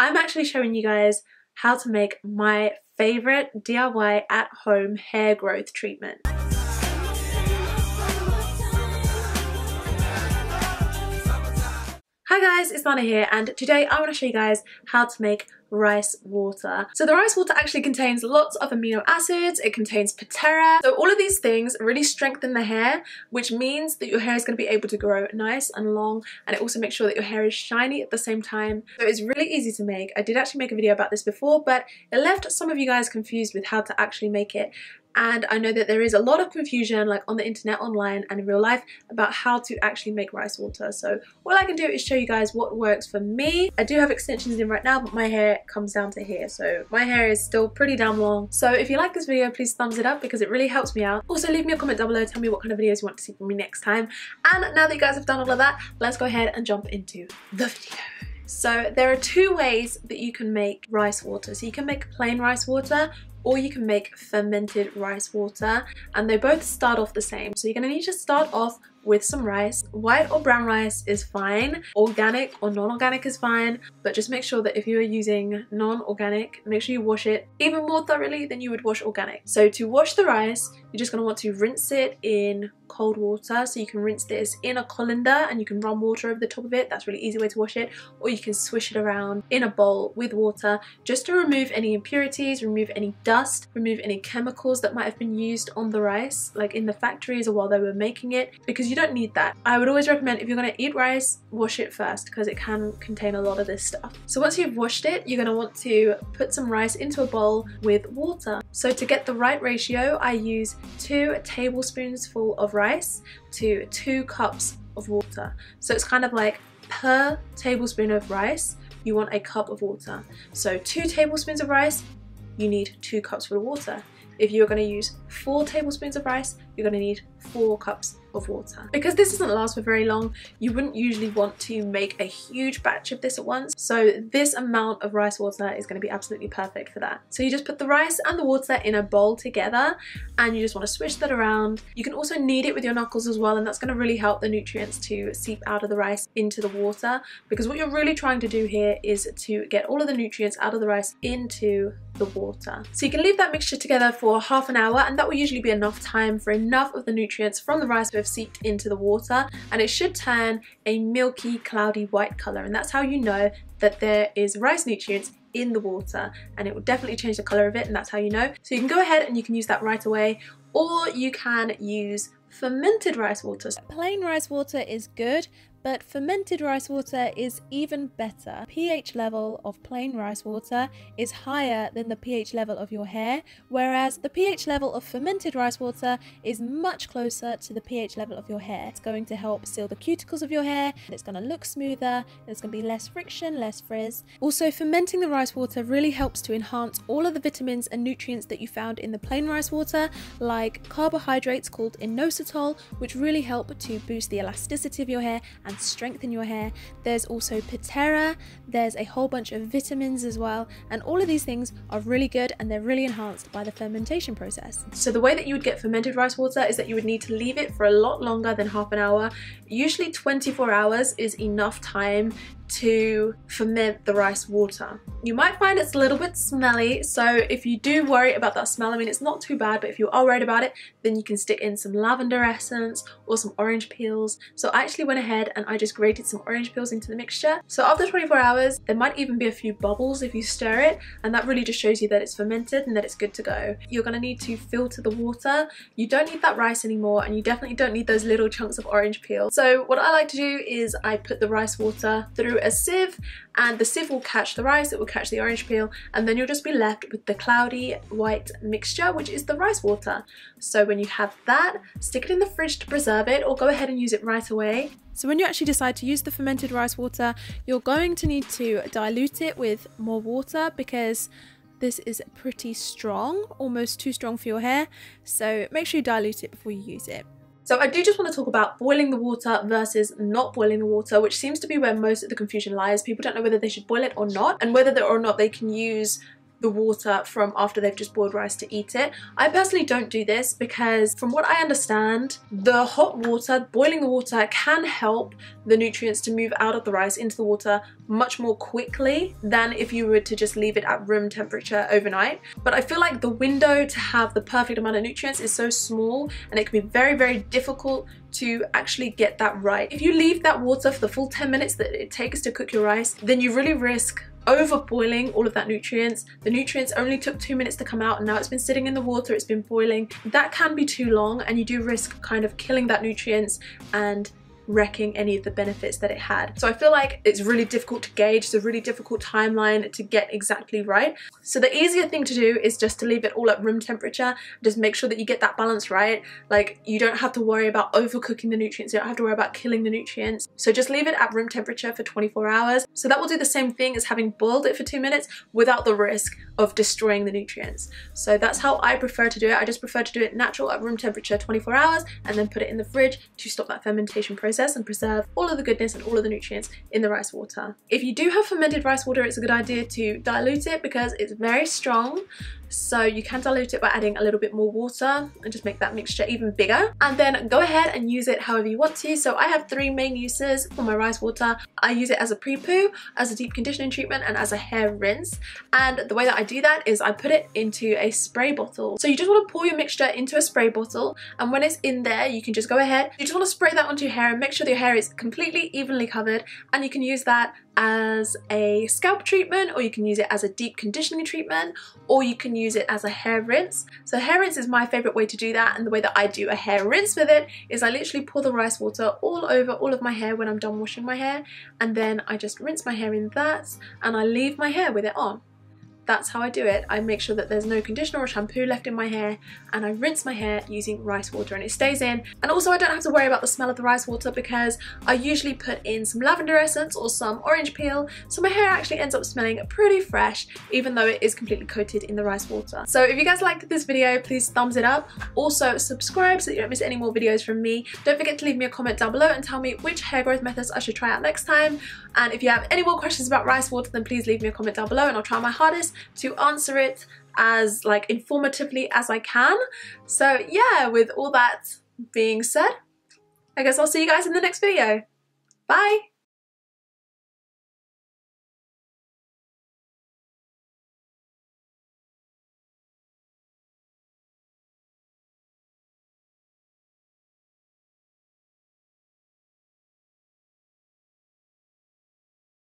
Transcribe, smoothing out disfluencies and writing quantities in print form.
I'm actually showing you guys how to make my favorite DIY at home hair growth treatment. Hi guys, it's Lana here, and today I want to show you guys how to make rice water. So the rice water actually contains lots of amino acids, it contains patera, so all of these things really strengthen the hair, which means that your hair is going to be able to grow nice and long, and it also makes sure that your hair is shiny at the same time. So it's really easy to make. I did actually make a video about this before, but it left some of you guys confused with how to actually make it. And I know that there is a lot of confusion, like on the internet, online and in real life, about how to actually make rice water. So all I can do is show you guys what works for me. I do have extensions in right now, but my hair comes down to here, so my hair is still pretty damn long. So if you like this video, please thumbs it up because it really helps me out. Also leave me a comment down below, tell me what kind of videos you want to see from me next time. And now that you guys have done all of that, let's go ahead and jump into the video. So there are two ways that you can make rice water. So you can make plain rice water, or you can make fermented rice water, and they both start off the same. So you're going to need to start off with some rice. White or brown rice is fine, organic or non-organic is fine, but just make sure that if you are using non-organic, make sure you wash it even more thoroughly than you would wash organic. So to wash the rice, you're just going to want to rinse it in cold water. So you can rinse this in a colander and you can run water over the top of it. That's a really easy way to wash it. Or you can swish it around in a bowl with water just to remove any impurities, remove any dust, remove any chemicals that might have been used on the rice, like in the factories or while they were making it, because you don't need that. I would always recommend, if you're going to eat rice, wash it first because it can contain a lot of this stuff. So once you've washed it, you're going to want to put some rice into a bowl with water. So to get the right ratio, I use 2 tablespoons full of rice to 2 cups of water. So it's kind of like per tablespoon of rice, you want a cup of water. So 2 tablespoons of rice, you need 2 cups full of water. If you're going to use 4 tablespoons of rice, you're going to need 4 cups of water. Because this doesn't last for very long, you wouldn't usually want to make a huge batch of this at once. So this amount of rice water is going to be absolutely perfect for that. So you just put the rice and the water in a bowl together and you just want to swish that around. You can also knead it with your knuckles as well, and that's going to really help the nutrients to seep out of the rice into the water, because what you're really trying to do here is to get all of the nutrients out of the rice into the water. So you can leave that mixture together for half an hour, and that will usually be enough time for enough of the nutrients from the rice to have seeped into the water, and it should turn a milky, cloudy white color, and that's how you know that there is rice nutrients in the water, and it will definitely change the color of it, and that's how you know. So you can go ahead and you can use that right away, or you can use fermented rice water. Plain rice water is good, but fermented rice water is even better. pH level of plain rice water is higher than the pH level of your hair, whereas the pH level of fermented rice water is much closer to the pH level of your hair. It's going to help seal the cuticles of your hair, it's going to look smoother, there's going to be less friction, less frizz. Also, fermenting the rice water really helps to enhance all of the vitamins and nutrients that you found in the plain rice water, like carbohydrates called inositol, which really help to boost the elasticity of your hair and strengthen your hair. There's also patera, there's a whole bunch of vitamins as well, and all of these things are really good and they're really enhanced by the fermentation process. So the way that you would get fermented rice water is that you would need to leave it for a lot longer than half an hour. Usually 24 hours is enough time to ferment the rice water. You might find it's a little bit smelly, so if you do worry about that smell, I mean, it's not too bad, but if you are worried about it, then you can stick in some lavender essence or some orange peels. So I actually went ahead and I just grated some orange peels into the mixture. So after 24 hours, there might even be a few bubbles if you stir it, and that really just shows you that it's fermented and that it's good to go. You're going to need to filter the water. You don't need that rice anymore, and you definitely don't need those little chunks of orange peel. So what I like to do is I put the rice water through a sieve, and the sieve will catch the rice, it will catch the orange peel, and then you'll just be left with the cloudy white mixture, which is the rice water. So when you have that, stick it in the fridge to preserve it, or go ahead and use it right away. So when you actually decide to use the fermented rice water, you're going to need to dilute it with more water because this is pretty strong, almost too strong for your hair. So make sure you dilute it before you use it. So I do just want to talk about boiling the water versus not boiling the water, which seems to be where most of the confusion lies. People don't know whether they should boil it or not, and whether or not they can use the water from after they've just boiled rice to eat it. I personally don't do this because from what I understand, the hot water, boiling the water, can help the nutrients to move out of the rice into the water much more quickly than if you were to just leave it at room temperature overnight. But I feel like the window to have the perfect amount of nutrients is so small, and it can be very, very difficult to actually get that right. If you leave that water for the full 10 minutes that it takes to cook your rice, then you really risk over boiling all of that nutrients. The nutrients only took 2 minutes to come out, and now it's been sitting in the water, it's been boiling. That can be too long, and you do risk kind of killing that nutrients and wrecking any of the benefits that it had. So I feel like it's really difficult to gauge. It's a really difficult timeline to get exactly right. So the easier thing to do is just to leave it all at room temperature. Just make sure that you get that balance right. Like, you don't have to worry about overcooking the nutrients. You don't have to worry about killing the nutrients. So just leave it at room temperature for 24 hours. So that will do the same thing as having boiled it for 2 minutes without the risk of destroying the nutrients. So that's how I prefer to do it. I just prefer to do it natural at room temperature 24 hours and then put it in the fridge to stop that fermentation process and preserve all of the goodness and all of the nutrients in the rice water. If you do have fermented rice water, it's a good idea to dilute it because it's very strong. So you can dilute it by adding a little bit more water and just make that mixture even bigger. And then go ahead and use it however you want to. So I have 3 main uses for my rice water. I use it as a pre-poo, as a deep conditioning treatment, and as a hair rinse. And the way that I do that is I put it into a spray bottle. So you just want to pour your mixture into a spray bottle, and when it's in there, you can just go ahead. You just want to spray that onto your hair and make sure that your hair is completely evenly covered, and you can use that as a scalp treatment, or you can use it as a deep conditioning treatment, or you can use it as a hair rinse. So hair rinse is my favorite way to do that, and the way that I do a hair rinse with it is I literally pour the rice water all over all of my hair when I'm done washing my hair, and then I just rinse my hair in that and I leave my hair with it on. That's how I do it. I make sure that there's no conditioner or shampoo left in my hair, and I rinse my hair using rice water and it stays in. And also I don't have to worry about the smell of the rice water because I usually put in some lavender essence or some orange peel, so my hair actually ends up smelling pretty fresh even though it is completely coated in the rice water. So if you guys liked this video, please thumbs it up. Also subscribe so that you don't miss any more videos from me. Don't forget to leave me a comment down below and tell me which hair growth methods I should try out next time. And if you have any more questions about rice water, then please leave me a comment down below and I'll try my hardest to answer it as informatively as I can. So yeah, with all that being said, I guess I'll see you guys in the next video. Bye!